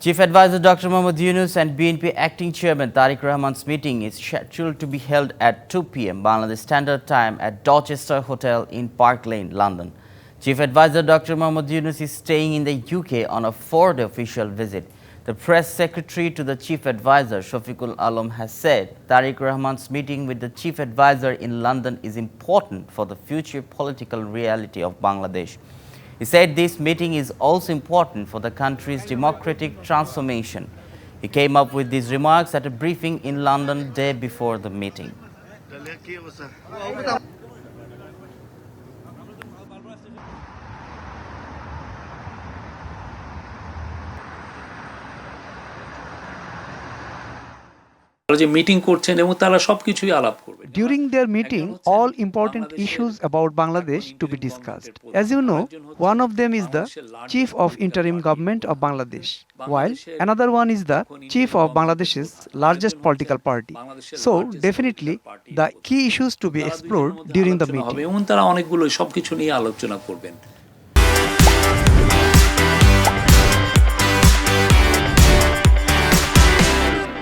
Chief Advisor Dr. Mohammad Yunus and BNP Acting Chairman Tariq Rahman's meeting is scheduled to be held at 2 p.m. Bangladesh Standard Time at Dorchester Hotel in Park Lane, London. Chief Advisor Dr. Mohammad Yunus is staying in the UK on a 4-day official visit. The press secretary to the Chief Advisor, Shafiqul Alam, has said Tariq Rahman's meeting with the Chief Advisor in London is important for the future political reality of Bangladesh. He said this meeting is also important for the country's democratic transformation. He came up with these remarks at a briefing in London day before the meeting. During their meeting, all important issues about Bangladesh to be discussed. As you know, one of them is the Chief of Interim Government of Bangladesh, while another one is the Chief of Bangladesh's largest political party. So, definitely, the key issues to be explored during the meeting.